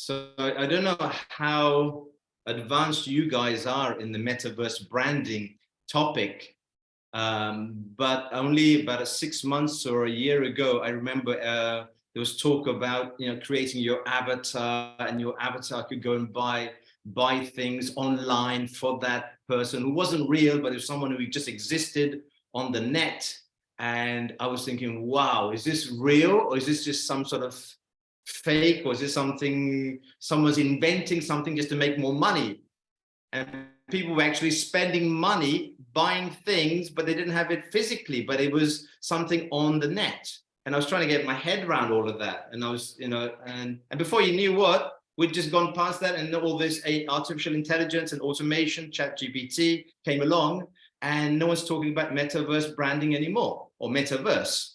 So I don't know how advanced you guys are in the metaverse branding topic, but only about 6 months or a year ago, I remember there was talk about creating your avatar, and your avatar could go and buy things online for that person who wasn't real, but it was someone who just existed on the net. And I was thinking, wow, is this real, or is this just some sort of fake, or is this something someone's inventing something just to make more money? And people were actually spending money buying things, but they didn't have it physically, but it was something on the net. And I was trying to get my head around all of that. And I was, and before you knew what, we'd just gone past that, and all this artificial intelligence and automation, ChatGPT came along, and no one's talking about metaverse branding anymore, or metaverse.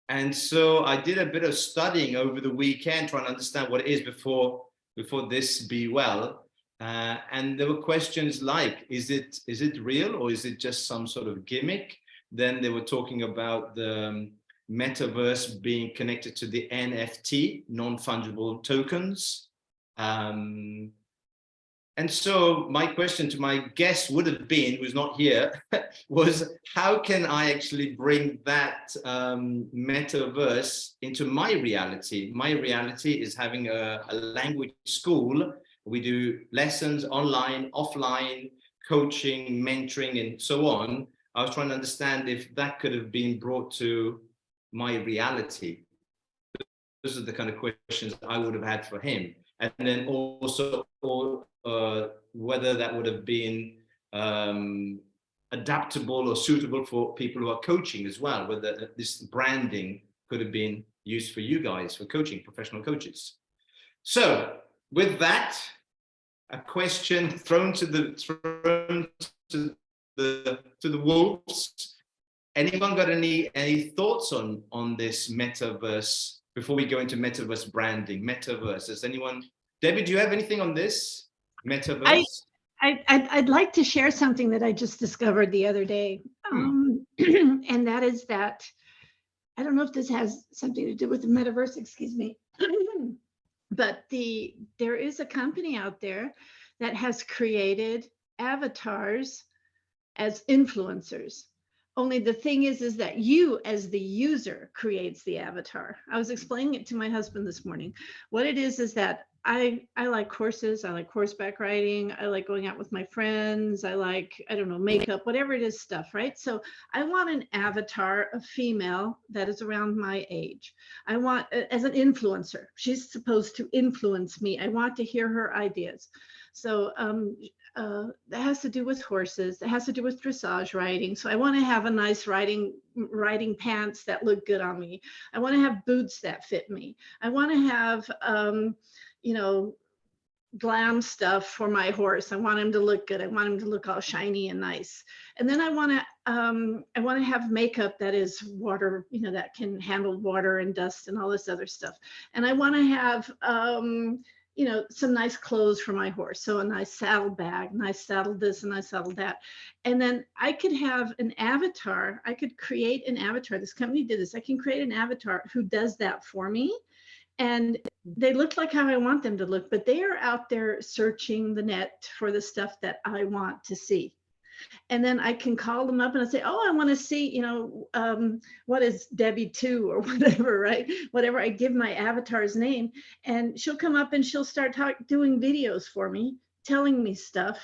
And so I did a bit of studying over the weekend, trying to understand what it is before this BEwell. And there were questions like, is it real, or is it just some sort of gimmick? Then they were talking about the metaverse being connected to the NFT, non-fungible tokens. And so my question to my guest would have been, who's not here, was how can I actually bring that metaverse into my reality? My reality is having a language school. We do lessons online, offline, coaching, mentoring, and so on. I was trying to understand if that could have been brought to my reality. Those are the kind of questions I would have had for him. And then also whether that would have been adaptable or suitable for people who are coaching as well, whether this branding could have been used for you guys, for coaching, professional coaches. So with that, a question thrown to the wolves. Anyone got any thoughts on this metaverse before we go into metaverse branding? Metaverse. Does anyone? Debbie, do you have anything on this metaverse? I'd like to share something that I just discovered the other day, and that is that I don't know if this has something to do with the metaverse. Excuse me. But there is a company out there that has created avatars as influencers. Only the thing is that you as the user creates the avatar. I was explaining it to my husband this morning. What it is that I like horses, I like horseback riding, I like going out with my friends, I like, I don't know, makeup, whatever it is stuff, right? So I want an avatar, a female that is around my age. I want, as an influencer, she's supposed to influence me. I want to hear her ideas. So that has to do with horses. It has to do with dressage riding. So I want to have a nice riding pants that look good on me. I want to have boots that fit me. I want to have, glam stuff for my horse. I want him to look good. I want him to look all shiny and nice. And then I want to have makeup that is water, that can handle water and dust and all this other stuff. And I want to have, some nice clothes for my horse. So a nice saddle bag, nice saddle this and nice saddle that. And then I could have an avatar. I could create an avatar. This company did this. I can create an avatar who does that for me. And they look like how I want them to look, but they are out there searching the net for the stuff that I want to see. And then I can call them up and I say, oh, I want to see, what is Debbie 2 or whatever, right? Whatever, I give my avatar's name, and she'll come up and she'll start doing videos for me, telling me stuff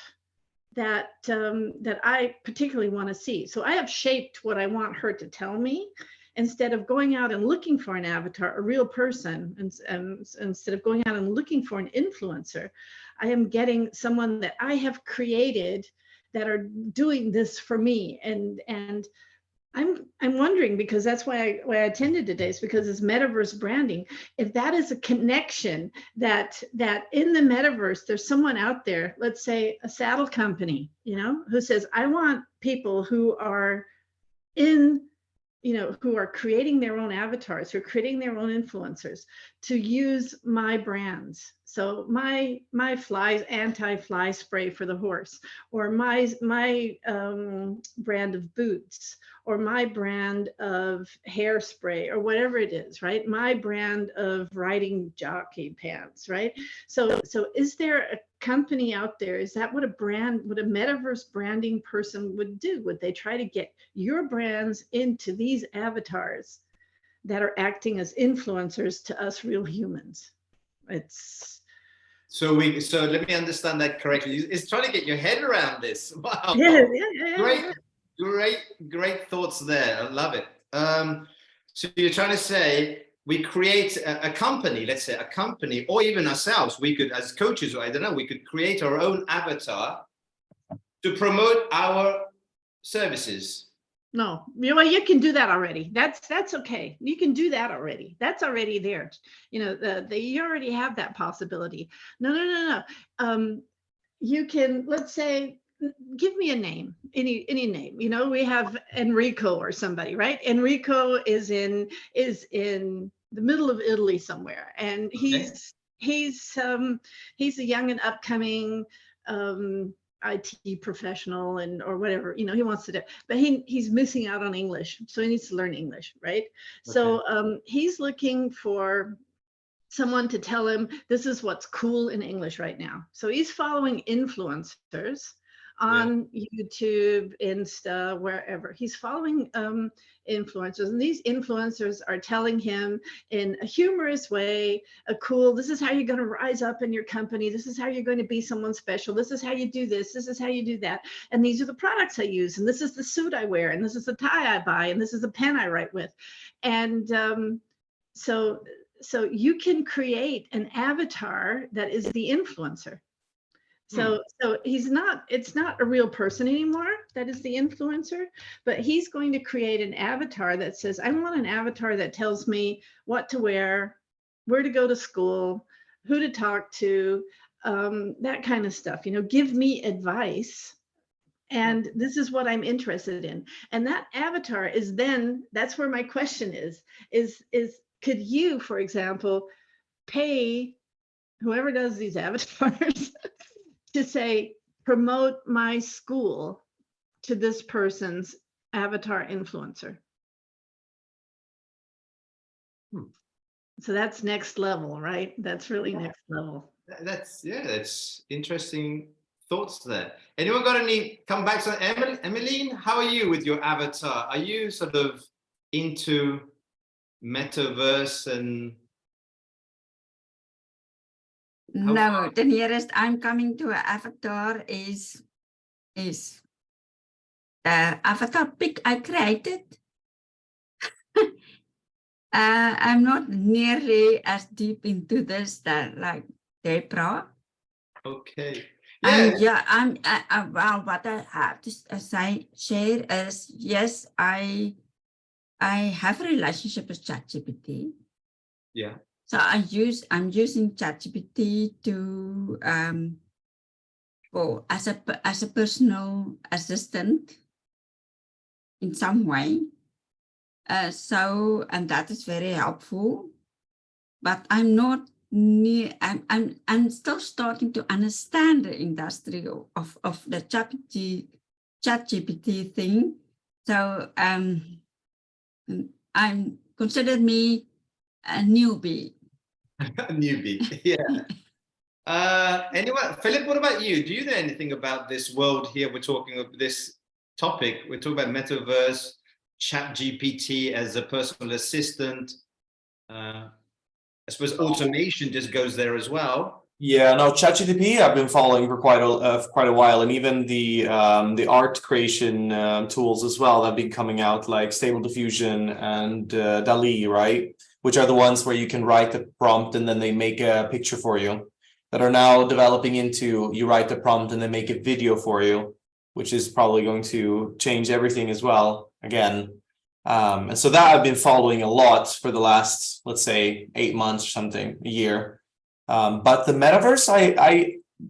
that I particularly want to see. So I have shaped what I want her to tell me. Instead of going out and looking for an avatar, a real person, and instead of going out and looking for an influencer, I am getting someone that I have created that are doing this for me. And I'm wondering, because that's why I attended today, is because it's metaverse branding. If that is a connection that in the metaverse, there's someone out there, let's say a saddle company, who says, I want people who are who are creating their own avatars, who are creating their own influencers to use my brands. So my anti-fly spray for the horse, or my brand of boots, or my brand of hairspray or whatever it is, right? My brand of riding jockey pants, right? So is there a company out there? Is that what a metaverse branding person would do? Would they try to get your brands into these avatars that are acting as influencers to us real humans? It's So let me understand that correctly. It's trying to get your head around this. Wow. yeah. Great thoughts there. I love it. So you're trying to say we create a company, let's say a company, or even ourselves, we could, as coaches, I don't know, we could create our own avatar to promote our services. No, you can do that already. That's okay. You can do that already. That's already there. You already have that possibility. No. You can, let's say, give me a name, any name. We have Enrico or somebody, right? Enrico is in the middle of Italy somewhere, and he's a young and upcoming IT professional or whatever, he wants to do, but he's missing out on English. So he needs to learn English, right? Okay. So he's looking for someone to tell him this is what's cool in English right now. So he's following influencers on YouTube, Insta, wherever. He's following influencers, and these influencers are telling him in a humorous way, this is how you're going to rise up in your company. This is how you're going to be someone special. This is how you do this. This is how you do that. And these are the products I use. And this is the suit I wear. And this is the tie I buy. And this is the pen I write with. And so you can create an avatar that is the influencer. So it's not a real person anymore that is the influencer, but he's going to create an avatar that says, I want an avatar that tells me what to wear, where to go to school, who to talk to, that kind of stuff. Give me advice. And this is what I'm interested in. And that avatar is that's where my question is could you, for example, pay whoever does these avatars to say, promote my school to this person's avatar influencer? So that's next level, right? That's really next level. That's interesting thoughts there. Anyone got any come back to Emmeline? How are you with your avatar? Are you sort of into Metaverse and no, the nearest I'm coming to an avatar is the avatar pic I created. I'm not nearly as deep into this like Deborah. Okay. Well, what I have to share is, yes, I have a relationship with ChatGPT. Yeah. So I'm using ChatGPT to as a personal assistant in some way. And that is very helpful. But I'm not near. I'm still starting to understand the industry of the ChatGPT thing. So I'm considered me a newbie. Newbie, yeah. Anyway, Philip, what about you? Do you know anything about this world here? We're talking of this topic. We're talking about Metaverse, ChatGPT as a personal assistant. I suppose automation just goes there as well. Yeah, no, ChatGPT I've been following for quite a while, and even the art creation tools as well that have been coming out, like Stable Diffusion and DALL-E, right? Which are the ones where you can write the prompt and then they make a picture for you, that are now developing into you write the prompt and they make a video for you, which is probably going to change everything as well again. And so that I've been following a lot for the last, let's say, 8 months or something, a year. But the Metaverse,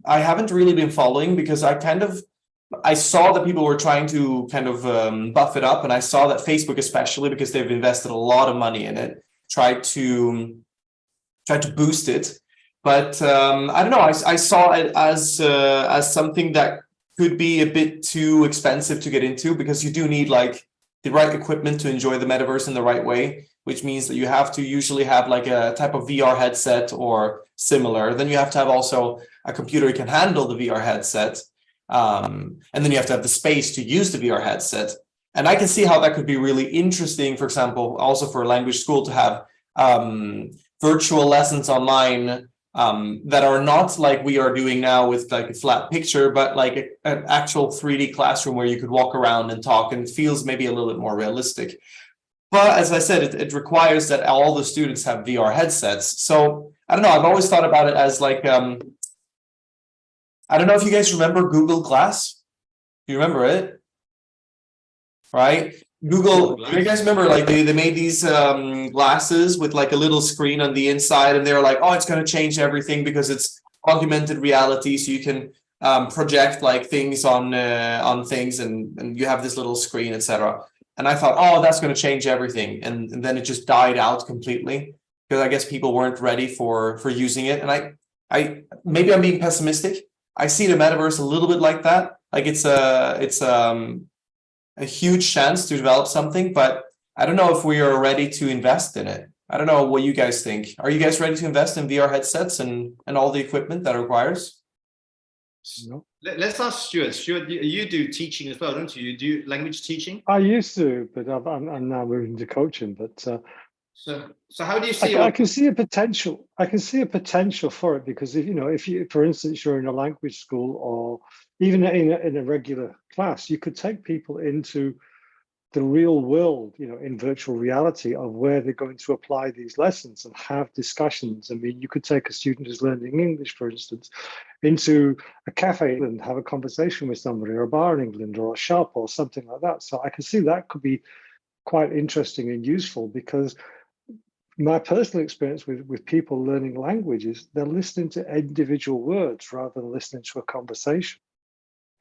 I haven't really been following, because I saw that people were trying to kind of buff it up, and I saw that Facebook, especially because they've invested a lot of money in it, tried to boost it. But I don't know, I saw it as something that could be a bit too expensive to get into, because you do need like the right equipment to enjoy the metaverse in the right way, which means that you have to usually have like a type of VR headset or similar. Then you have to have also a computer who can handle the VR headset. And then you have to have the space to use the VR headset. And I can see how that could be really interesting, for example, also for a language school to have virtual lessons online that are not like we are doing now with like a flat picture, but like an actual 3D classroom where you could walk around and talk, and it feels maybe a little bit more realistic. But as I said, it requires that all the students have VR headsets. So I don't know, I've always thought about it as like, I don't know if you guys remember Google Glass. Do you remember it? Right? Google, do you guys remember like they made these glasses with like a little screen on the inside, and they were like, oh, it's going to change everything because it's augmented reality, so you can project like things on things, and you have this little screen, etc. And I thought, oh, that's going to change everything, and then it just died out completely because I guess people weren't ready for using it. And I maybe I'm being pessimistic. I see the metaverse a little bit like that. Like it's a huge chance to develop something, but I don't know if we are ready to invest in it. I don't know what you guys think. Are you guys ready to invest in VR headsets and all the equipment that it requires? No. Let's ask Stuart. Stuart, you do teaching as well, don't you? You do language teaching? I used to, but I'm now moving to coaching. But So how do you see? I can see a potential. I can see a potential for it because if you, for instance, you're in a language school or even in a regular class, you could take people into the real world, in virtual reality of where they're going to apply these lessons and have discussions. I mean, you could take a student who's learning English, for instance, into a cafe and have a conversation with somebody, or a bar in England, or a shop, or something like that. So I can see that could be quite interesting and useful, because my personal experience with people learning languages, they're listening to individual words rather than listening to a conversation.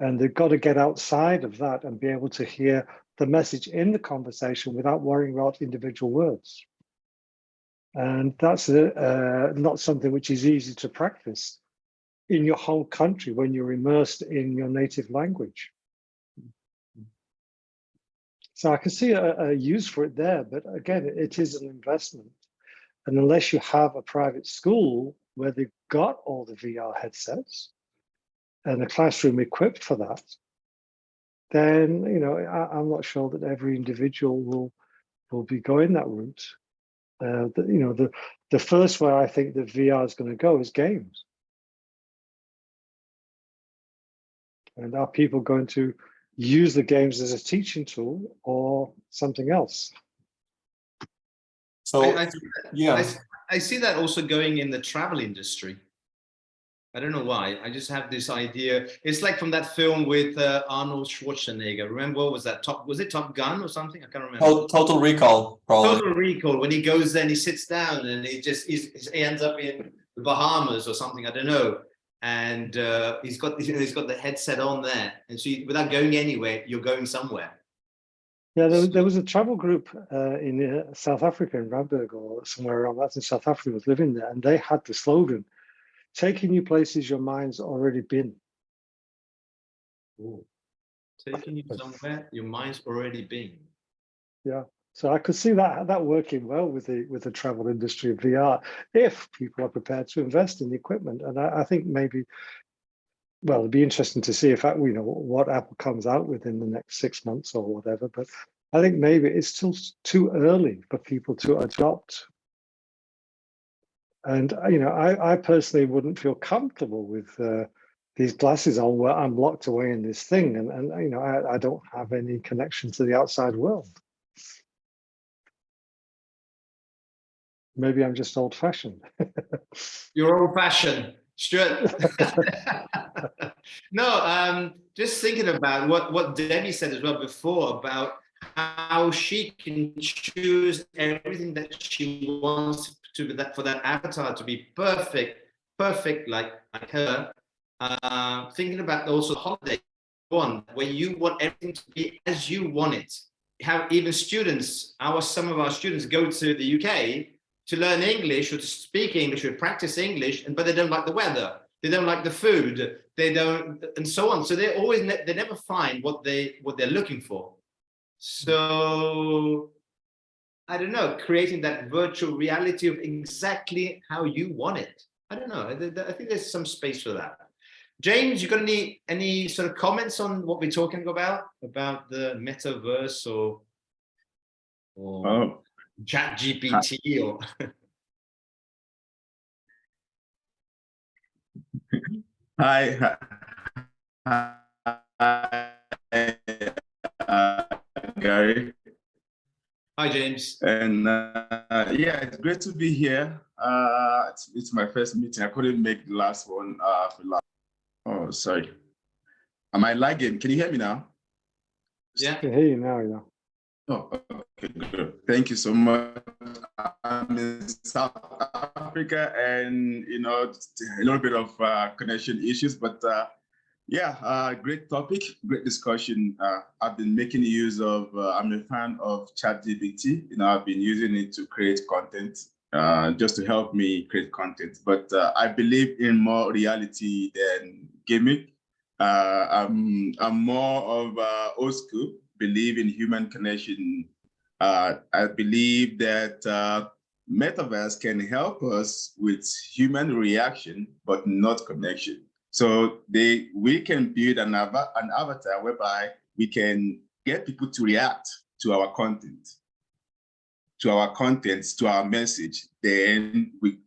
And they've got to get outside of that and be able to hear the message in the conversation without worrying about individual words. And that's not something which is easy to practice in your whole country when you're immersed in your native language. So I can see a use for it there, but again, it is an investment. And unless you have a private school where they've got all the VR headsets and a classroom equipped for that, then I'm not sure that every individual will be going that route. The first way I think that VR is going to go is games. And are people going to use the games as a teaching tool or something else? So I see that also going in the travel industry. I don't know why. I just have this idea. It's like from that film with Arnold Schwarzenegger. Remember, what was that? Was it Top Gun or something? I can't remember. Total Recall, probably. Total Recall. When he goes there and he sits down and he ends up in the Bahamas or something. I don't know. And he's got the headset on there, and so without going anywhere, you're going somewhere. Yeah, there was a travel group in South Africa, in Randburg or somewhere around that in South Africa, was living there, and they had the slogan, "Taking you places your mind's already been." Ooh. Taking you somewhere your mind's already been. Yeah, so I could see that working well with the travel industry of VR if people are prepared to invest in the equipment. And I think maybe, well, it'd be interesting to see if what Apple comes out with in the next 6 months or whatever. But I think maybe it's still too early for people to adopt. And I personally wouldn't feel comfortable with these glasses on where I'm locked away in this thing, and I don't have any connection to the outside world. Maybe I'm just old-fashioned. You're old-fashioned, Stuart. No, just thinking about what Debbie said as well before about how she can choose everything that she wants for that avatar to be perfect like her. Thinking about also the holiday one, where you want everything to be as you want it. How even some of our students go to the UK to learn English or to speak English or practice English, but they don't like the weather, they don't like the food, they don't, and so on. So they never find what they're looking for. So I don't know, creating that virtual reality of exactly how you want it. I don't know. I think there's some space for that. James, you got any sort of comments on what we're talking about the metaverse or chat GPT or Hi, Gary. Hi, James. And yeah, it's great to be here. It's my first meeting. I couldn't make the last one. Oh, sorry. Am I lagging? Can you hear me now? Yeah. I can hear you now, yeah. Oh, okay, good. Thank you so much. I'm in South Africa, and a little bit of connection issues, but yeah, great topic, great discussion. I've been making use of. I'm a fan of ChatGPT. I've been using it to create content, just to help me create content. But I believe in more reality than gimmick. I'm more of old school. Believe in human connection. I believe that Metaverse can help us with human reaction, but not connection. So we can build an avatar whereby we can get people to react to our content, to our message. Then we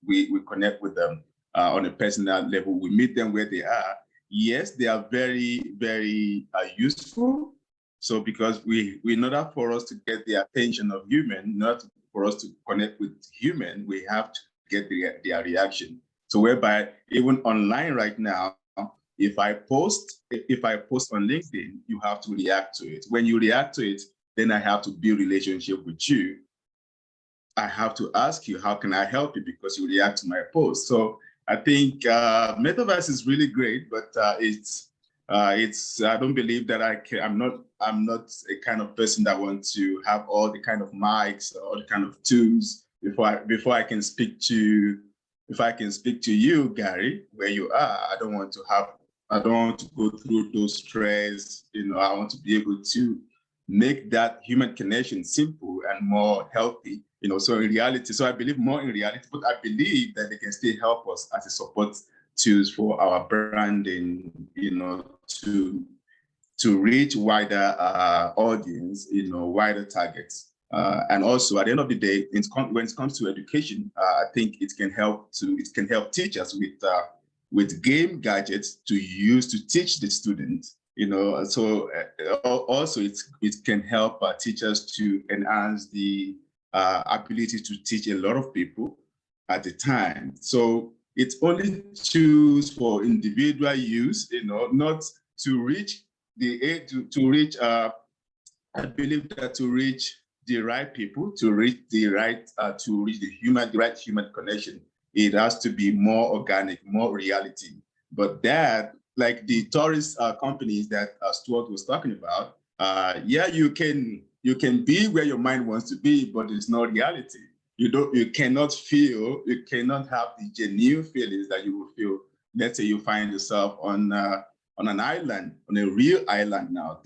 connect with them on a personal level. We meet them where they are. Yes, they are very, very useful. So because in order for us to get the attention of human, not for us to connect with human, we have to get their reaction. So whereby even online right now, if I post on LinkedIn, you have to react to it. When you react to it, then I have to build relationship with you. I have to ask you, how can I help you? Because you react to my post. So I think Metaverse is really great, but it's I don't believe that I'm not a kind of person that wants to have all the kind of mics, all the kind of tools before I can speak to you, Gary, where you are. I don't want to go through those stress. I want to be able to make that human connection simple and more healthy. So in reality, I believe more in reality, but I believe that they can still help us as a support tools for our branding, to reach wider audience, wider targets. And also at the end of the day, when it comes to education, I think it can help teachers with game gadgets to use to teach the students. So also it can help teachers to enhance the ability to teach a lot of people at a time. So it's only tools for individual use, not to reach the age to reach. I believe that to reach the right people, to reach the right human connection, it has to be more organic, more reality. But that, like the tourist companies that Stuart was talking about, yeah, you can be where your mind wants to be, but it's not reality. You cannot have the genuine feelings that you will feel. Let's say you find yourself on an island, on a real island now.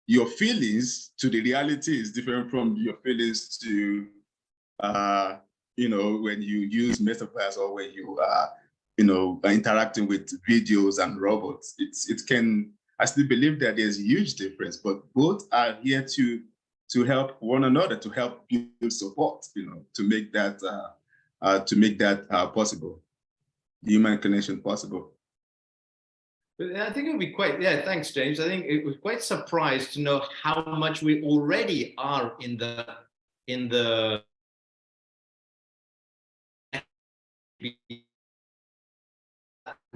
Your feelings to the reality is different from your feelings to, when you use Metaverse or when you are, interacting with videos and robots. I still believe that there's a huge difference, but both are here to help one another, to help build support, to make that possible, human connection possible. I think it would be thanks, James. I think it was quite surprised to know how much we already are in the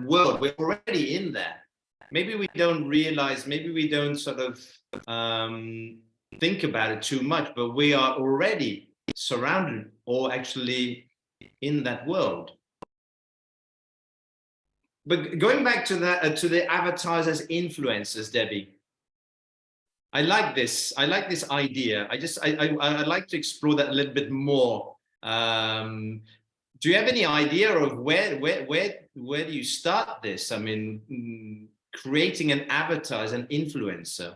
world. We're already in there. Maybe we don't realize, maybe we don't sort of think about it too much, but we are already surrounded or actually in that world. But going back to that, to the avatars as influencers, Debbie, I like this idea. I'd like to explore that a little bit more. Do you have any idea of where do you start this? I mean, creating an avatar as an influencer.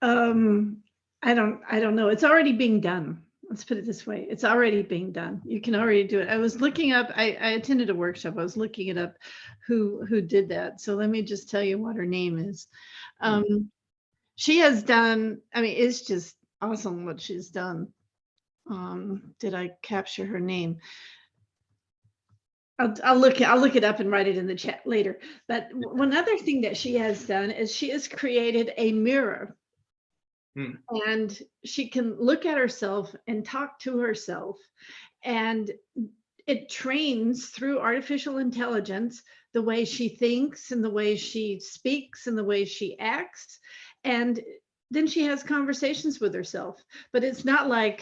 I don't know. It's already being done. Let's put it this way. It's already being done. You can already do it. I was looking up, I attended a workshop. I was looking it up who did that. So let me just tell you what her name is. She has done, I mean, it's just awesome what she's done. Did I capture her name? I'll look it up and write it in the chat later. But one other thing that she has done is she has created a mirror. And she can look at herself and talk to herself, and it trains through artificial intelligence the way she thinks and the way she speaks and the way she acts. And then she has conversations with herself. But it's not like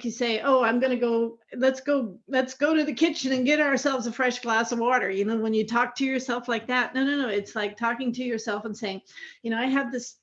you say, oh, I'm going to go, let's go to the kitchen and get ourselves a fresh glass of water. You know, when you talk to yourself like that, no. It's like talking to yourself and saying, you know, I have this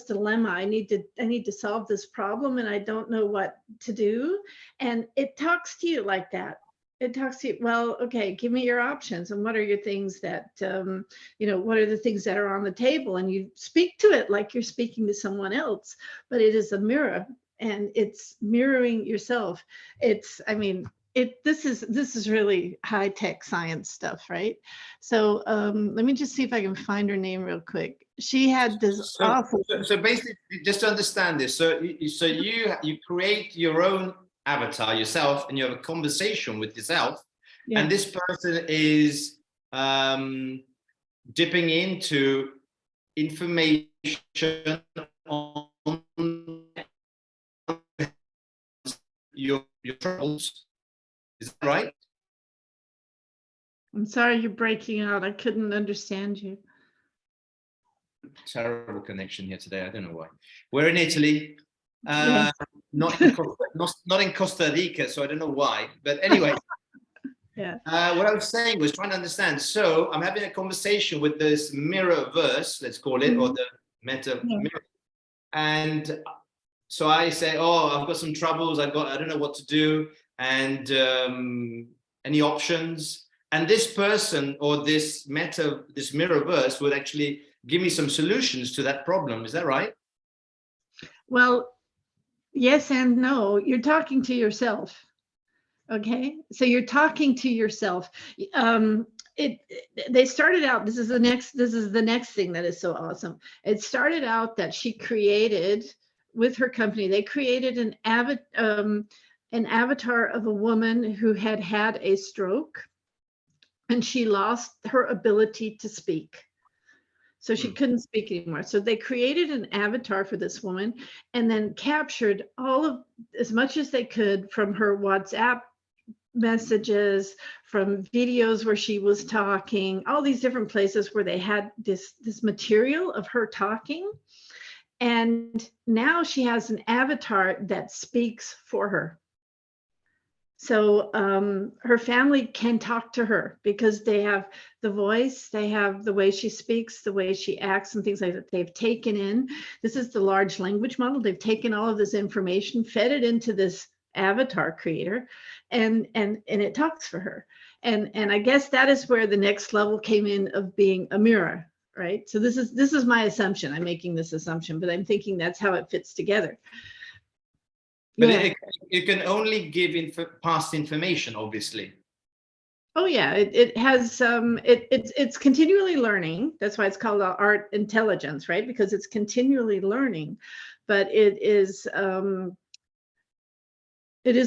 dilemma. I need to solve this problem and I don't know what to do. And it talks to you like that. It talks to you, well, okay, give me your options. And what are your things that, you know, what are the things that are on the table? And you speak to it like you're speaking to someone else, but it is a mirror. And it's mirroring yourself. It's, I mean, this is really high tech science stuff, right? So let me just see if I can find her name real quick. She had this awful. So basically, just to understand this, so you create your own avatar yourself, and you have a conversation with yourself, Yeah. and this person is dipping into information on your troubles. Is that right? I'm sorry, you're breaking out. I couldn't understand you. Terrible connection here today. I don't know why. We're in Italy, Yes. not in Costa Rica, so I don't know why. But anyway, Yeah. what I was saying was trying to understand. So I'm having a conversation with this mirrorverse, let's call it, or the meta mirror, and so I say, oh, I've got some troubles. I don't know what to do, and any options. And this person or this mirrorverse would actually give me some solutions to that problem. Is that right? Well, yes and no. You're talking to yourself. Okay, so you're talking to yourself. They started out. This is the next thing that is so awesome. It started out that she created with her company. They created an avatar of a woman who had had a stroke, and she lost her ability to speak. So she couldn't speak anymore. So they created an avatar for this woman and then captured all of as much as they could from her WhatsApp messages, from videos where she was talking, all these different places where they had this material of her talking. And now she has an avatar that speaks for her. So her family can talk to her because they have the voice, they have the way she speaks, the way she acts, and things like that. They've taken in, this is the large language model. They've taken all of this information, fed it into this avatar creator, and it talks for her. And I guess that is where the next level came in of being a mirror, right? So this is my assumption. I'm making this assumption, but I'm thinking that's how it fits together. But Yeah. it can only give past information, obviously. Oh yeah, it has it's continually learning. That's why it's called art intelligence, right? Because it's continually learning, but it is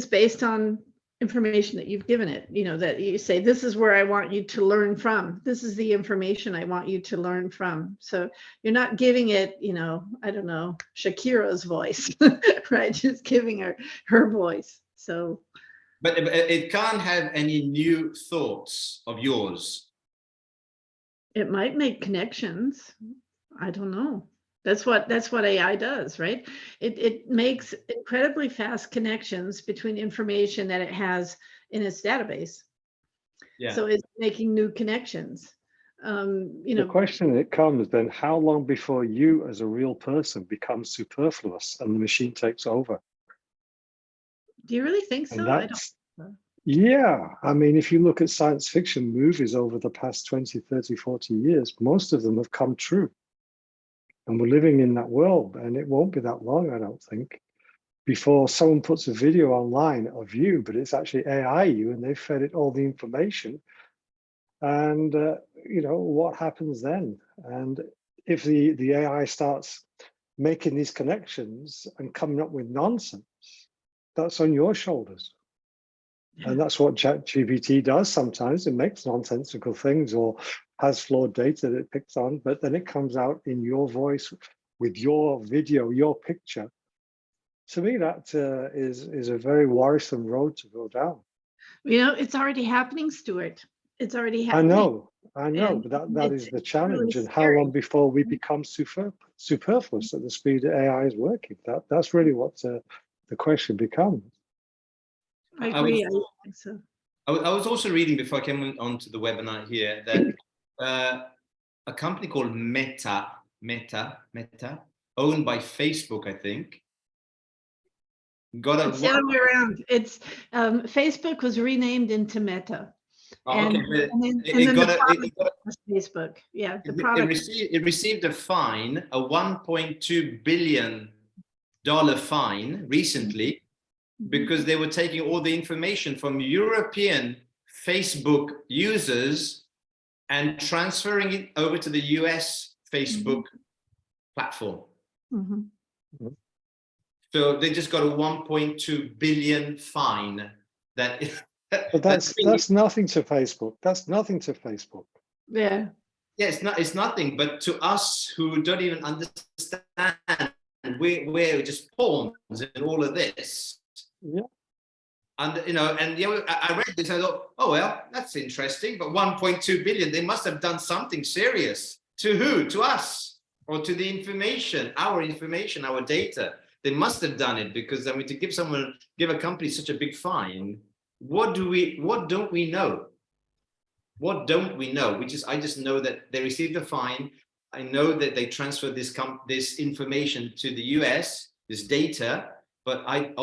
based on information that you've given it. You know, that you say, this is where I want you to learn from. This is the information I want you to learn from. So you're not giving it, you know, I don't know, Shakira's voice, right? Just giving her voice. So. But it can't have any new thoughts of yours. It might make connections. I don't know. That's what AI does, right? It makes incredibly fast connections between information that it has in its database. Yeah. So it's making new connections. You know, the question that comes then, how long before you as a real person becomes superfluous and the machine takes over? Do you really think so? I don't. Yeah, I mean, if you look at science fiction movies over the past 20, 30, 40 years, most of them have come true. And we're living in that world, and it won't be that long, I don't think, before someone puts a video online of you, but it's actually AI you, and they've fed it all the information. And you know, what happens then? And if the AI starts making these connections and coming up with nonsense, that's on your shoulders. And that's what ChatGPT does sometimes. It makes nonsensical things or has flawed data that it picks on, but then it comes out in your voice with your video, your picture. To me, that is a very worrisome road to go down. You know, it's already happening, Stuart. It's already I happening. know, And but that it's is the challenge. really And how scary. long before we become superfluous at the speed that AI is working? That's really what the question becomes. I agree. I think so. I was also reading before I came onto the webinar here that a company called Meta, owned by Facebook, I think, got a It's the other way around. It's Facebook was renamed into Meta. And then the product was Facebook. Yeah, the product. It received a fine, a $1.2 billion fine recently, because they were taking all the information from European Facebook users and transferring it over to the US Facebook platform. So they just got a 1.2 billion fine. But that's nothing to Facebook. That's nothing to Facebook. Yeah. Yeah, it's nothing. But to us who don't even understand, we're just pawns in all of this. Yeah. And you know, I read this. I thought, oh well, that's interesting. But 1.2 billion, they must have done something serious. To who? To us, or to the information, our data. They must have done it, because I mean, to give a company such a big fine, what don't we know? What don't we know? I just know that they received a fine. I know that they transferred this information to the US, this data, but I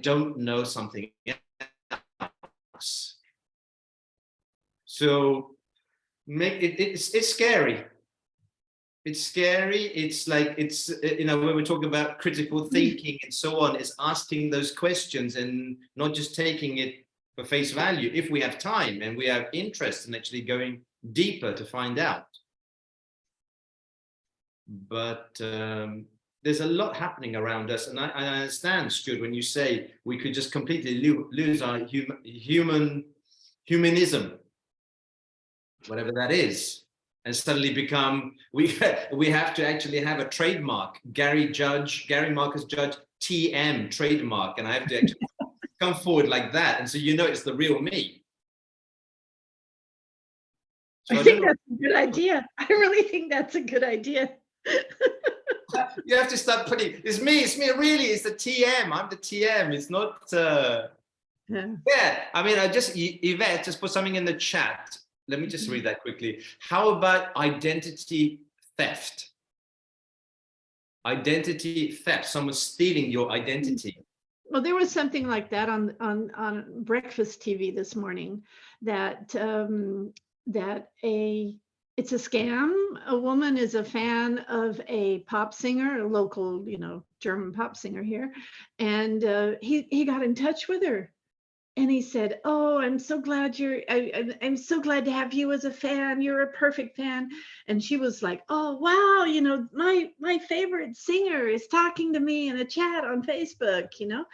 don't know something else. So it's scary. It's scary. It's like, you know, when we're talking about critical thinking and so on, it's asking those questions and not just taking it for face value, if we have time and we have interest in actually going deeper to find out. But there's a lot happening around us, and I understand, Stuart, when you say we could just completely lose our humanism, whatever that is, and suddenly become, we have to actually have a trademark, Gary Marcus Judge TM trademark, and I have to actually come forward like that, and so you know it's the real me. So I think that's a good idea. I really think that's a good idea. You have to start putting, it's me, really, it's the TM. I'm the TM. It's not, yeah. I mean, Yvette just put something in the chat. Let me just read that quickly. How about identity theft? Identity theft, someone stealing your identity. Well, there was something like that on breakfast TV this morning, that it's a scam. A woman is a fan of a pop singer, a local, you know, German pop singer here, and he got in touch with her. And he said, "Oh, I'm so glad I'm so glad to have you as a fan. You're a perfect fan." And she was like, "Oh, wow, you know, my favorite singer is talking to me in a chat on Facebook, you know."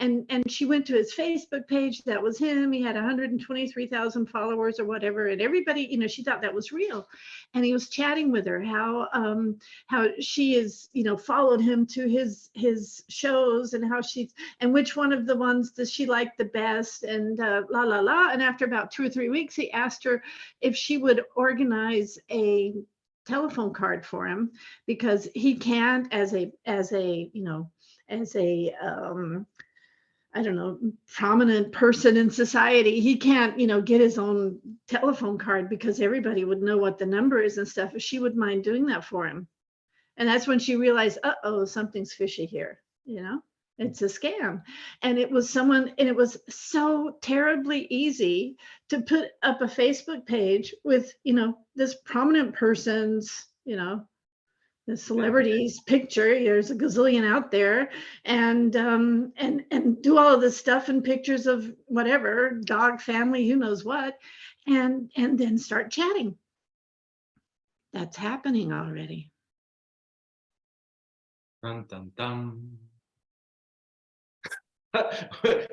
And she went to his Facebook page. That was him. He had 123,000 followers or whatever. And everybody, you know, she thought that was real. And he was chatting with her how she is, you know, followed him to his shows, and and which one of the ones does she like the best, and la la la. And after about 2 or 3 weeks, he asked her if she would organize a telephone card for him, because he can't, as a I don't know, prominent person in society, he can't, you know, get his own telephone card, because everybody would know what the number is and stuff. If she would mind doing that for him. And that's when she realized, uh-oh, something's fishy here, you know, it's a scam. And it was so terribly easy to put up a Facebook page with, you know, this prominent person's, you know, the celebrity's picture. There's a gazillion out there, and do all of this stuff and pictures of whatever, dog, family, who knows what, and then start chatting. That's happening already. Dun, dun, dun.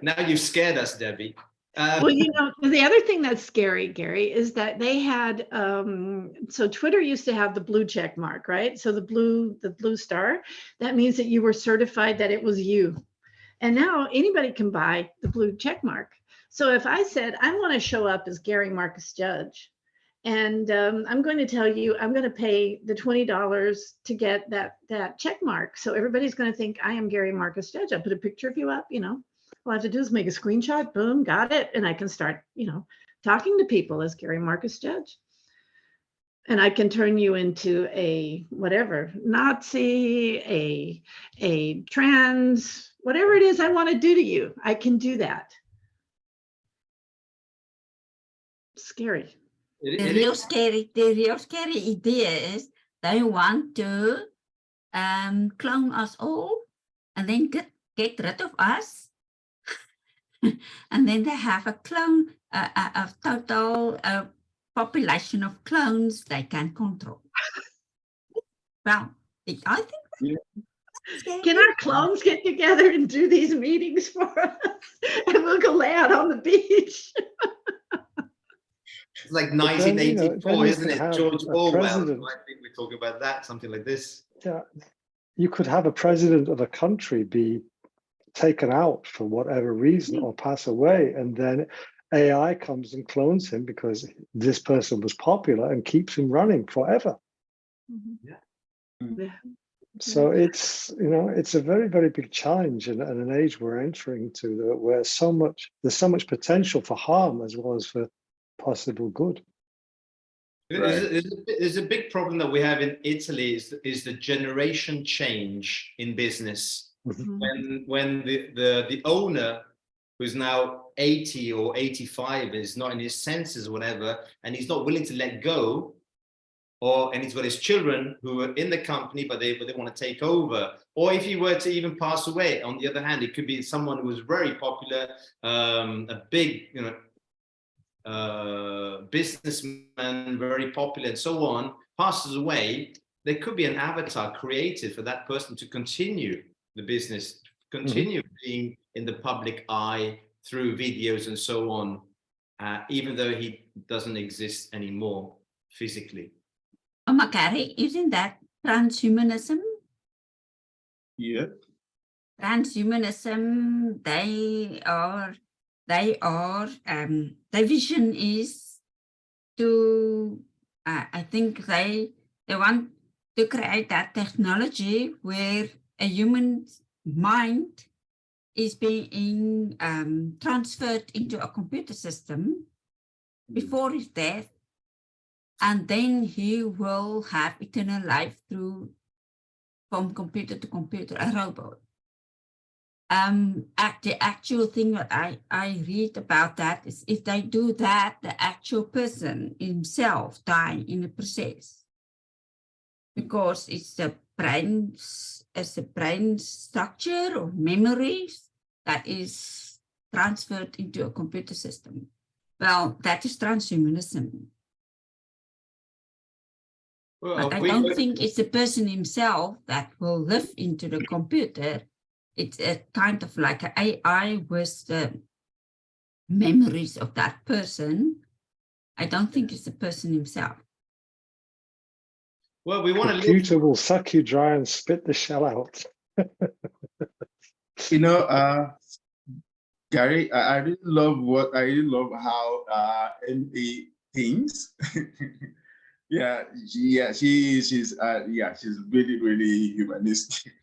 Now you've scared us, Debbie. Well, the other thing that's scary, Gary, is that they had, so Twitter used to have the blue check mark, right? So the blue star, that means that you were certified that it was you. And now anybody can buy the blue check mark. So if I said, I want to show up as Gary Marcus Judge, and I'm going to tell you, I'm going to pay the $20 to get that check mark. So everybody's going to think I am Gary Marcus Judge. I put a picture of you up, all I have to do is make a screenshot, boom, got it. And I can start, talking to people as Gary Marcus Judge. And I can turn you into a whatever, Nazi, a trans, whatever it is I want to do to you. I can do that. Scary. The real scary idea is they want to clone us all and then get rid of us. And then they have a clone, a total population of clones they can control. Well, I think can our clones get together and do these meetings for us? And we'll go lay out on the beach. It's like 1984, isn't it? George Orwell. I think we're talking about that, something like this. Yeah, you could have a president of a country be taken out for whatever reason or pass away, and then AI comes and clones him because this person was popular and keeps him running forever. Yeah. So it's it's a very, very big challenge in an age we're entering to where there's so much potential for harm as well as for possible good. There's a big problem that we have in Italy is the generation change in business. When the owner, who's now 80 or 85, is not in his senses or whatever, and he's not willing to let go, and he's got his children who are in the company, but they want to take over. Or if he were to even pass away, on the other hand, it could be someone who was very popular, a big, businessman, very popular, and so on, passes away. There could be an avatar created for that person to continue the business, continue being in the public eye through videos and so on, even though he doesn't exist anymore physically. Gary, isn't that transhumanism? Yeah. Transhumanism, their vision is to, I think they want to create that technology where a human mind is being transferred into a computer system before his death, and then he will have eternal life from computer to computer, a robot. The actual thing that I read about that is if they do that, the actual person himself die in the process, because it's a brain structure or memories that is transferred into a computer system. Well, that is transhumanism. Well, but I don't think it's the person himself that will live into the computer. It's a kind of like an AI with the memories of that person. I don't think it's the person himself. Well, we want to. Computer will suck you dry and spit the shell out. Gary, I really love how MA thinks. She's really, really humanistic.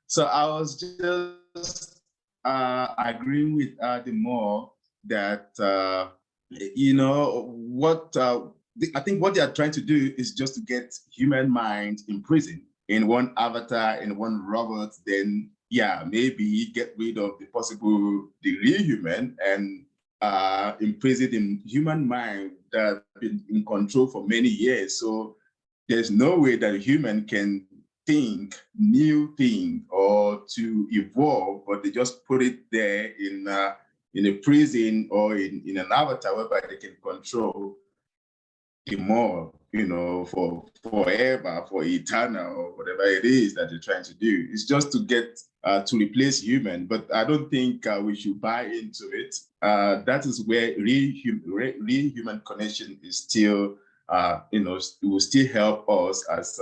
So I was just agreeing with the more that I think what they are trying to do is just to get human mind imprisoned in one avatar, in one robot. Then maybe get rid of the real human and imprisoned in human mind that have been in control for many years. So there's no way that a human can think new thing or to evolve, but they just put it there in a prison or in an avatar whereby they can control the more, for forever, for eternal, or whatever it is that they're trying to do. It's just to get to replace human, but I don't think we should buy into it. That is where real human connection is still, it will still help us as,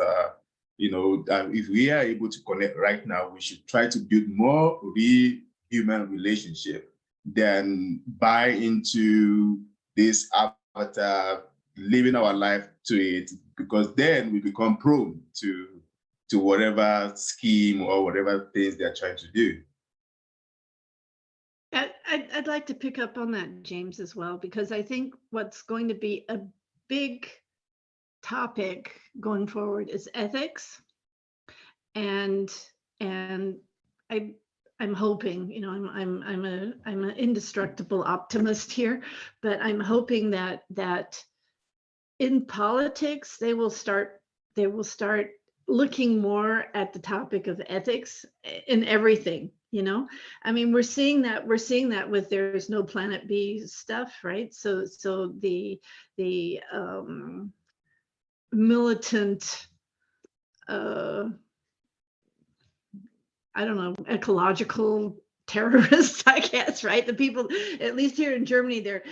if we are able to connect right now, we should try to build more real human relationship than buy into this avatar, living our life to it, because then we become prone to whatever scheme or whatever things they're trying to do. I'd like to pick up on that, James, as well, because I think what's going to be a big topic going forward is ethics. And I'm hoping, I'm an indestructible optimist here, but I'm hoping that in politics they will start looking more at the topic of ethics in everything. I mean, we're seeing that with there's no planet B stuff, right? So the militant I don't know, ecological terrorists, I guess, right? The people, at least here in Germany, they're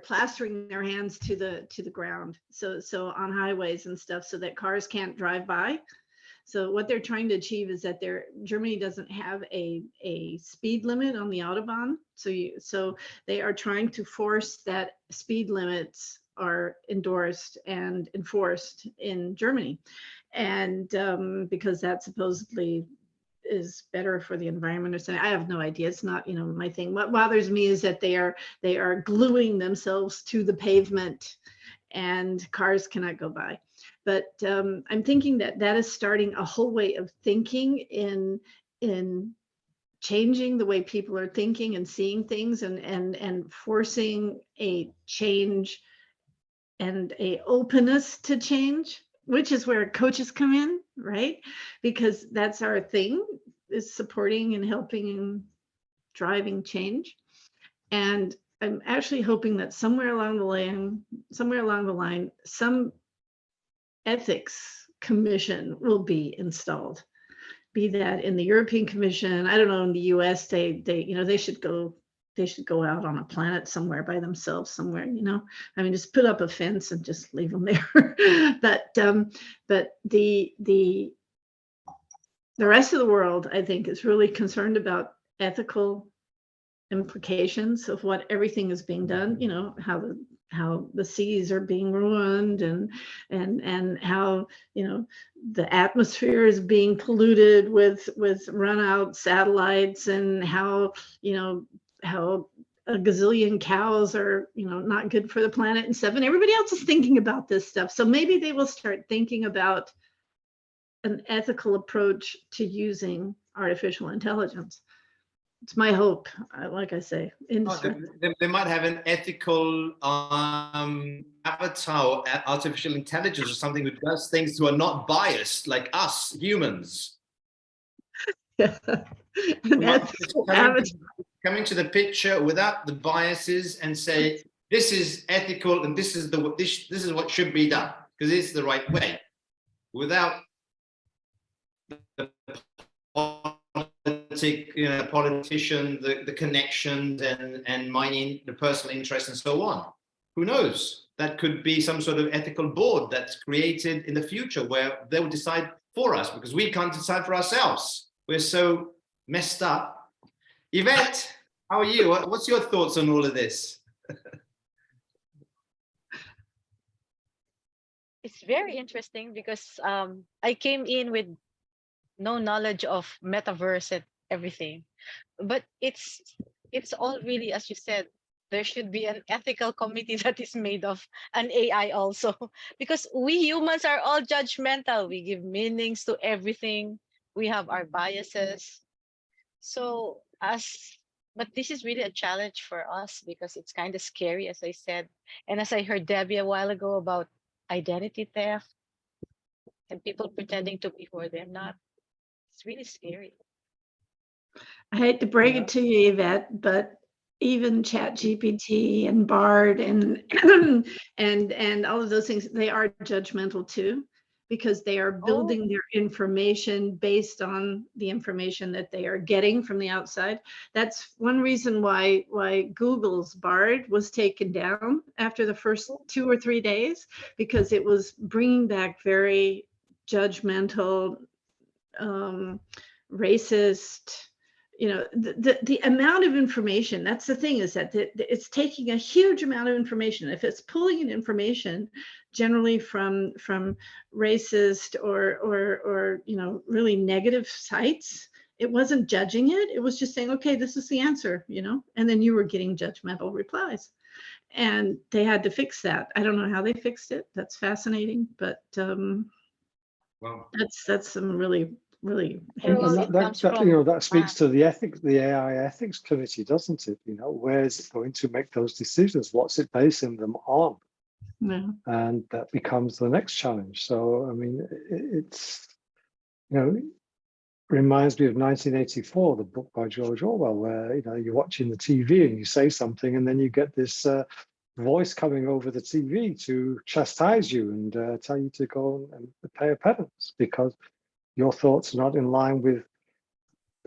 plastering their hands to the ground, so on highways and stuff, so that cars can't drive by. So what they're trying to achieve is that Germany doesn't have a speed limit on the Autobahn, so they are trying to force that speed limits are endorsed and enforced in Germany, and because that supposedly is better for the environment or something. I have no idea. It's not, my thing. What bothers me is that they are gluing themselves to the pavement and cars cannot go by. But I'm thinking that is starting a whole way of thinking in changing the way people are thinking and seeing things, and forcing a change and a openness to change, which is where coaches come in, right? Because that's our thing, is supporting and helping and driving change. And I'm actually hoping that somewhere along the line, some ethics commission will be installed, be that in the European Commission. I don't know, in the US, they should go out on a planet somewhere by themselves somewhere, I mean, just put up a fence and just leave them there. But the rest of the world, I think, is really concerned about ethical implications of what everything is being done, how the seas are being ruined, and how the atmosphere is being polluted with run out satellites, and how a gazillion cows are not good for the planet and stuff, and everybody else is thinking about this stuff. So maybe they will start thinking about an ethical approach to using artificial intelligence. It's my hope, like I say, they might have an ethical avatar, artificial intelligence or something that does things who are not biased like us humans. Yeah. Coming to the picture without the biases and say, this is ethical and this is what should be done because it's the right way, without the politician, the connections and mining the personal interest and so on. Who knows? That could be some sort of ethical board that's created in the future where they will decide for us, because we can't decide for ourselves. We're so messed up. Yvette, how are you? What's your thoughts on all of this? It's very interesting because I came in with no knowledge of metaverse and everything, but it's all really, as you said, there should be an ethical committee that is made of an AI also, because we humans are all judgmental. We give meanings to everything. We have our biases. So but this is really a challenge for us because it's kind of scary, as I said, and as I heard Debbie a while ago about identity theft, and people pretending to be who they're not. It's really scary. I hate to break Yeah. it to you, Yvette, but even ChatGPT and Bard and and all of those things, they are judgmental too, because they are Oh, building their information based on the information that they are getting from the outside. That's one reason why Google's Bard was taken down after the first 2 or 3 days, because it was bringing back very judgmental, racist, the amount of information. That's the thing, is that it's taking a huge amount of information. If it's pulling in information generally from racist or really negative sites, it wasn't judging it. It was just saying, okay, this is the answer, and then you were getting judgmental replies, and they had to fix that. I don't know how they fixed it. That's fascinating, but Wow. that's some really And well, heavy. it comes that from that speaks to the ethics, the AI ethics committee, doesn't it? Where is it going to make those decisions? What's it basing them on? Yeah. And that becomes the next challenge. So, I mean, it's, reminds me of 1984, the book by George Orwell, where, you're watching the TV and you say something and then you get this voice coming over the TV to chastise you and tell you to go and pay a penance because your thoughts are not in line with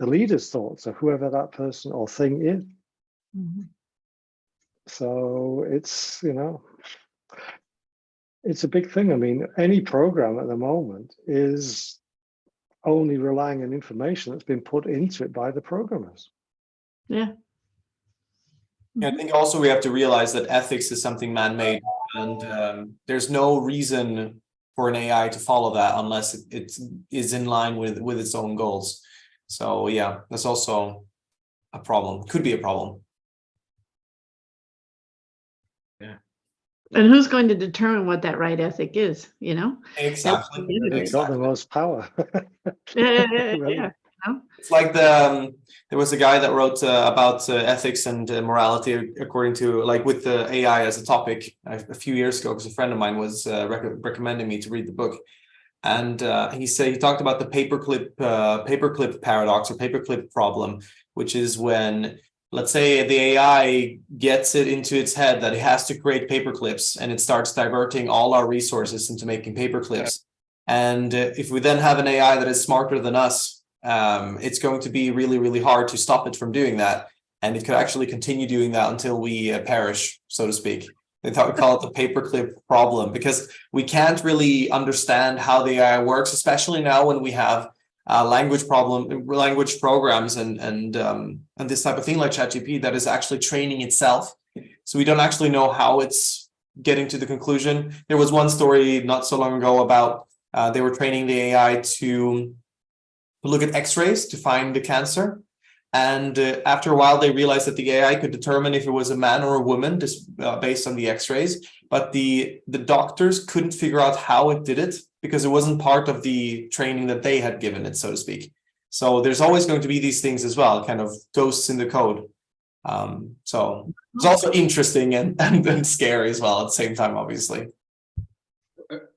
the leader's thoughts of whoever that person or thing is. Mm-hmm. So it's, it's a big thing. I mean, any program at the moment is only relying on information that's been put into it by the programmers. Yeah. I think also we have to realize that ethics is something man-made, and there's no reason for an AI to follow that unless it is in line with its own goals. So yeah, that's also a problem. Could be a problem. Yeah. And who's going to determine what that right ethic is? Exactly. They've got the most power. Yeah. It's like there was a guy that wrote about ethics and morality according to with the AI as a topic a few years ago, because a friend of mine was recommending me to read the book, and he talked about the paperclip paradox or paperclip problem, which is when, let's say, the AI gets it into its head that it has to create paperclips, and it starts diverting all our resources into making paperclips. And if we then have an AI that is smarter than us, it's going to be really, really hard to stop it from doing that. And it could actually continue doing that until we perish, so to speak. They call it the paperclip problem, because we can't really understand how the AI works, especially now when we have language programs and this type of thing like ChatGPT that is actually training itself. So we don't actually know how it's getting to the conclusion. There was one story not so long ago about they were training the AI to look at X-rays to find the cancer. And after a while, they realized that the AI could determine if it was a man or a woman just based on the X-rays. But the doctors couldn't figure out how it did it because it wasn't part of the training that they had given it, so to speak. So there's always going to be these things as well, kind of ghosts in the code. So it's also interesting and scary as well at the same time, obviously.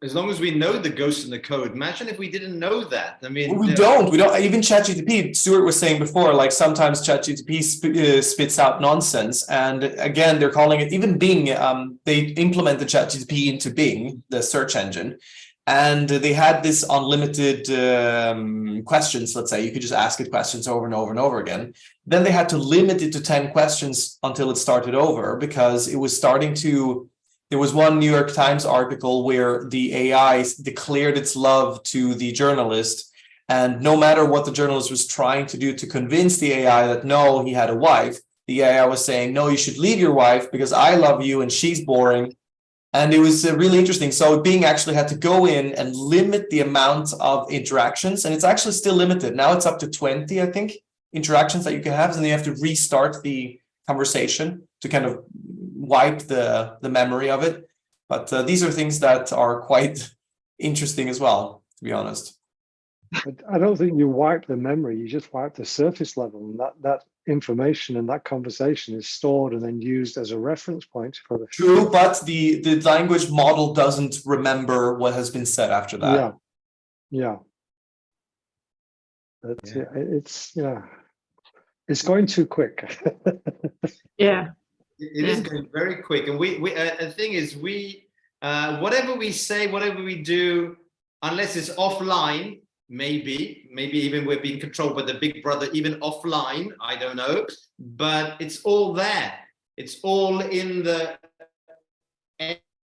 As long as we know the ghosts in the code. Imagine if we didn't know that. I mean, we don't even ChatGPT. Stuart was saying before, sometimes ChatGPT spits out nonsense, and again, they're calling it, even Bing, they implemented ChatGPT into Bing, the search engine, and they had this unlimited questions. Let's say you could just ask it questions over and over and over again. Then they had to limit it to 10 questions until it started over, because it was starting to. There was one New York Times article where the AI declared its love to the journalist, and no matter what the journalist was trying to do to convince the AI that no, he had a wife, the AI was saying, no, you should leave your wife because I love you and she's boring. And it was really interesting. So Bing actually had to go in and limit the amount of interactions, and it's actually still limited. Now it's up to 20, I think, interactions that you can have, and then you have to restart the conversation to kind of wipe the memory of it. But these are things that are quite interesting as well, to be honest. I don't think you wipe the memory, you just wipe the surface level, and that information and that conversation is stored and then used as a reference point for the True, but the language model doesn't remember what has been said after that. Yeah. It's going too quick. Yeah. It is going very quick, and the thing is, whatever we say, whatever we do, unless it's offline, maybe even we're being controlled by the big brother, even offline, I don't know, but it's all there. It's all in the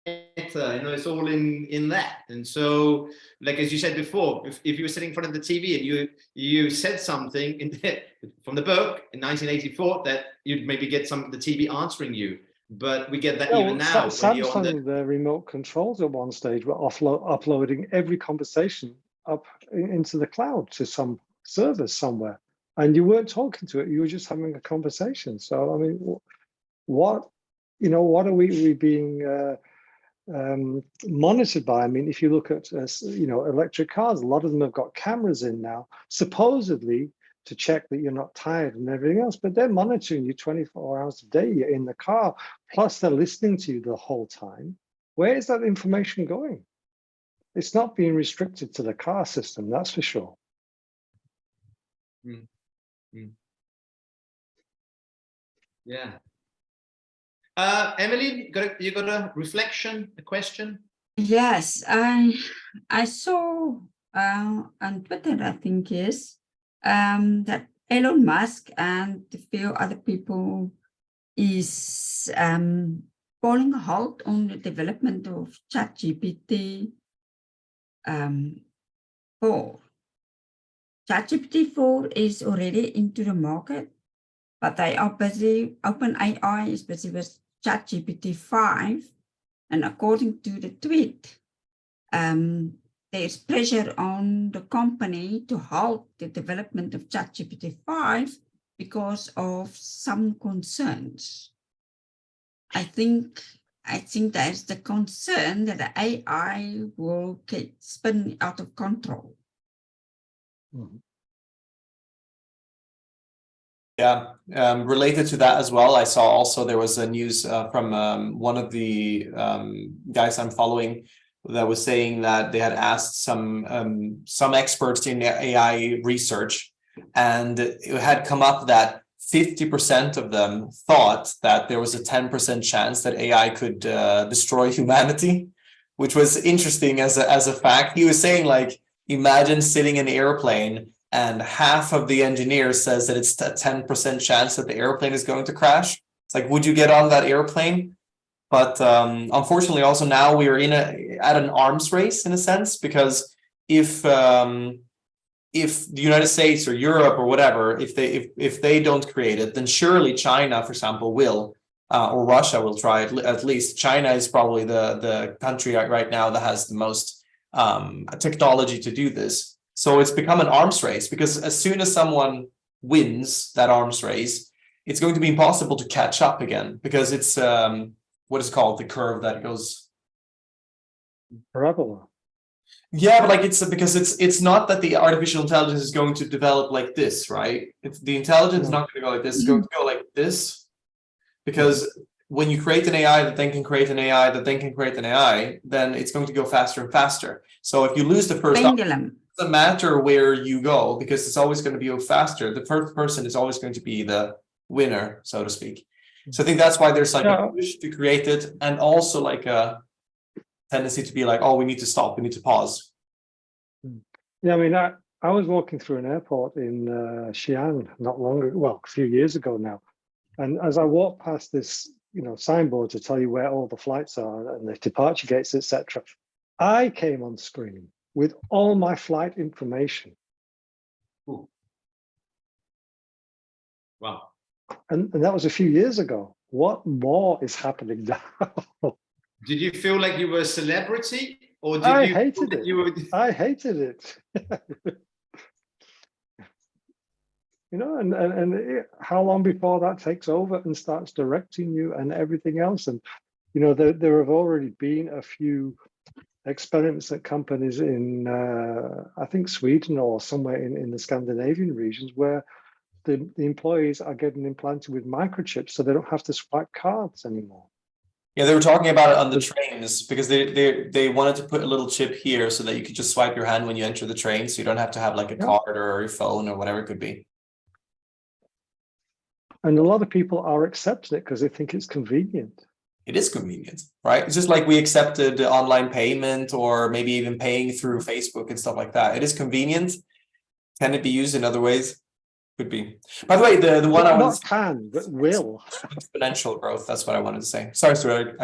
ether, it's all in that. And so, like as you said before, if you were sitting in front of the TV and you said something from the book in 1984, that you'd maybe get the TV answering you. But we get that even now. Samsung, the remote controls at one stage were uploading every conversation up into the cloud to some servers somewhere, and you weren't talking to it; you were just having a conversation. So, I mean, what are we being monitored by? I mean, if you look at electric cars, a lot of them have got cameras in now, supposedly to check that you're not tired and everything else, but they're monitoring you 24 hours a day. You're in the car, plus they're listening to you the whole time. Where is that information going? It's not being restricted to the car system, that's for sure. Yeah. Emily, you got a reflection, a question? Yes, I saw on Twitter, I think that Elon Musk and a few other people is calling a halt on the development of ChatGPT 4. ChatGPT 4 is already into the market, but they are busy. OpenAI is busy with ChatGPT 5, and according to the tweet, there's pressure on the company to halt the development of ChatGPT 5 because of some concerns. I think there's the concern that the AI will get spun out of control. Yeah, related to that as well, I saw also there was a news from one of the guys I'm following that was saying that they had asked some experts in AI research, and it had come up that 50% of them thought that there was a 10% chance that AI could destroy humanity, which was interesting as a fact. He was saying, like, imagine sitting in an airplane and half of the engineers says that it's a 10% chance that the airplane is going to crash. It's like, would you get on that airplane? But unfortunately, also now we are at an arms race in a sense, because if the United States or Europe or whatever, if they don't create it, then surely China, for example, will, or Russia will try. At least China is probably the country right now that has the most technology to do this. So it's become an arms race, because as soon as someone wins that arms race, it's going to be impossible to catch up again, because it's what is called the curve that goes parabola. Yeah, but like it's not that the artificial intelligence is going to develop like this, right? The intelligence is not going to go like this, it's going to go like this. Because when you create an AI that then can create an AI that then can create an AI, then it's going to go faster and faster. So if you lose the first, it doesn't matter where you go, because it's always going to be faster. The first person is always going to be the winner, so to speak. So I think that's why there's like a push to create it, and also like a tendency to be like, oh, we need to stop, we need to pause. Yeah, I mean, I was walking through an airport in Xi'an not long ago, well, a few years ago now. And as I walked past this, signboard to tell you where all the flights are and the departure gates, etc., I came on screen with all my flight information. Ooh. Wow. And that was a few years ago. What more is happening now? Did you feel like you were a celebrity, or did I you hated it. I hated it. And how long before that takes over and starts directing you and everything else? And there have already been a few experiments at companies in I think Sweden or somewhere in the Scandinavian regions, where the employees are getting implanted with microchips, so they don't have to swipe cards anymore. Yeah, they were talking about it on the trains because they wanted to put a little chip here so that you could just swipe your hand when you enter the train, so you don't have to have like a card or your phone or whatever it could be. And a lot of people are accepting it because they think it's convenient. It is convenient, right? It's just like we accepted online payment or maybe even paying through Facebook and stuff like that. It is convenient. Can it be used in other ways? Could be. By the way, the one I was not can, but will. Exponential growth. That's what I wanted to say. Sorry, Stuart.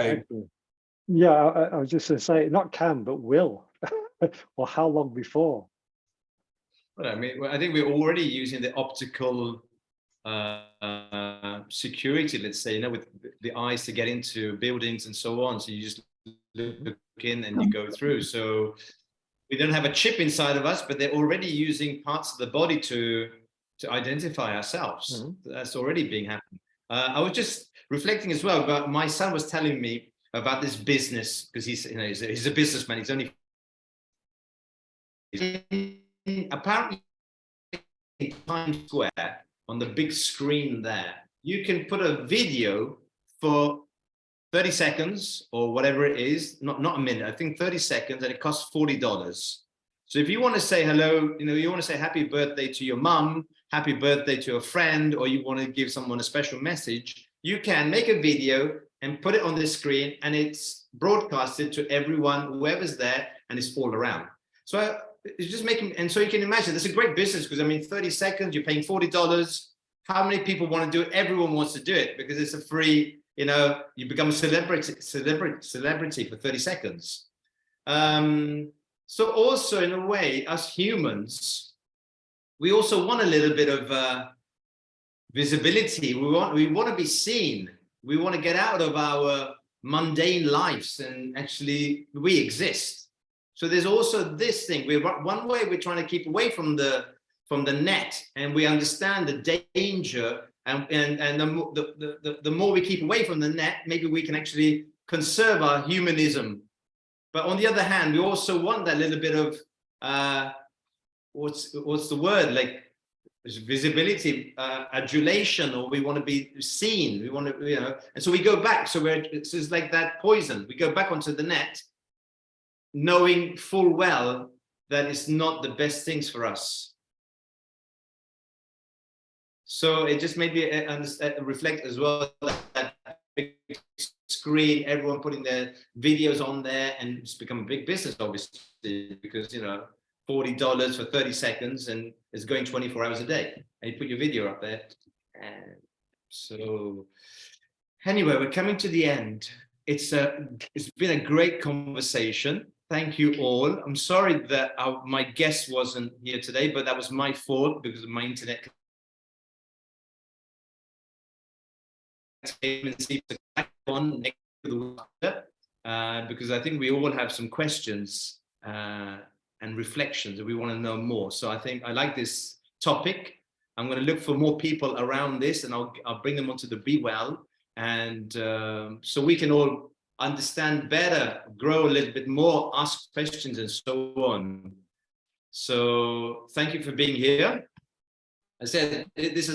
Yeah, I was just going to say, not can, but will. Or how long before? Well, I mean, I think we're already using the optical security, let's say, with the eyes to get into buildings and so on. So you just look in and you go through. So we don't have a chip inside of us, but they're already using parts of the body to identify ourselves. That's already being happened. I was just reflecting as well, but my son was telling me about this business because he's a businessman. He's only apparently in Times Square on the big screen there. You can put a video for 30 seconds or whatever it is, not a minute. I think 30 seconds, and it costs $40. So if you want to say hello, you want to say happy birthday to your mum, happy birthday to a friend, or you want to give someone a special message, you can make a video and put it on the screen, and it's broadcasted to everyone, whoever's there, and it's all around. So it's just making, and so you can imagine, this is a great business because 30 seconds, you're paying $40. How many people want to do it? Everyone wants to do it because it's a free, you become a celebrity for 30 seconds. So also in a way, us humans, we also want a little bit of visibility. We want to be seen. We want to get out of our mundane lives and actually we exist. So there's also this thing. One way we're trying to keep away from the net, and we understand the danger. And the more we keep away from the net, maybe we can actually conserve our humanism. But on the other hand, we also want that little bit of what's the word, like visibility, adulation, or we want to be seen. We want to, and so we go back. So it's like that poison. We go back onto the net, knowing full well that it's not the best things for us. So it just made me reflect as well that big screen, everyone putting their videos on there, and it's become a big business, obviously, because $40 for 30 seconds, and it's going 24 hours a day, and you put your video up there. And so anyway, we're coming to the end. It's been a great conversation. Thank you all. I'm sorry that my guest wasn't here today, but that was my fault because of my internet. Because I think we all have some questions and reflections that we want to know more. So I think I like this topic. I'm going to look for more people around this, and I'll bring them onto the BEwell, and so we can all understand better, grow a little bit more, ask questions, and so on. So thank you for being here. I said this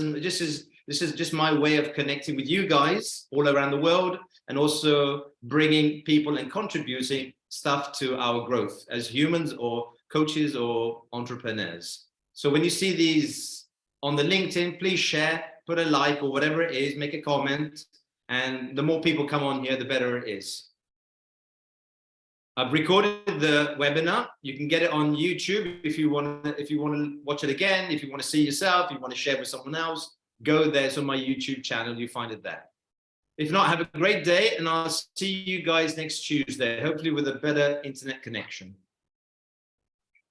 is just my way of connecting with you guys all around the world, and also bringing people and contributing stuff to our growth as humans or coaches or entrepreneurs. So when you see these on the LinkedIn, please share, put a like or whatever it is, make a comment, and the more people come on here, the better it is. I've recorded the webinar. You can get it on YouTube if you want to watch it again, if you want to see yourself, if you want to share with someone else, go there. It's on my YouTube channel. You find it there. If not, have a great day, and I'll see you guys next Tuesday, hopefully with a better internet connection.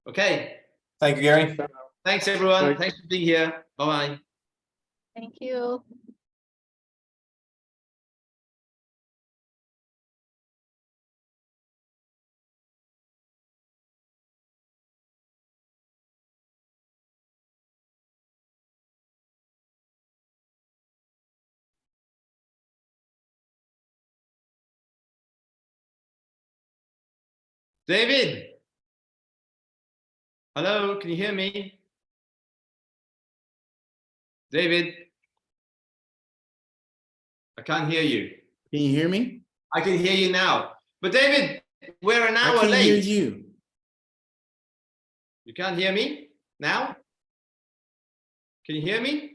Okay. Thank you, Gary. Thanks, everyone. Thanks for being here. Bye-bye. Thank you. David. Hello, can you hear me? David, I can't hear you. Can you hear me? I can hear you now. But David, we're an I hour can't late. hear you. You can't hear me now? Can you hear me?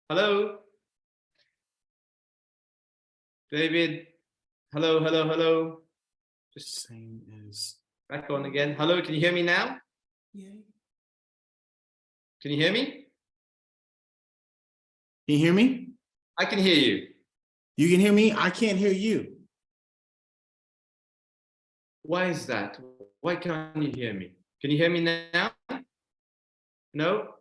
Hello? David, hello, hello, hello. Just Same as. back on again. Hello, can you hear me now? Yay. Can you hear me? Can you hear me? I can hear you. You can hear me? I can't hear you. Why is that? Why can't you hear me? Can you hear me now? No?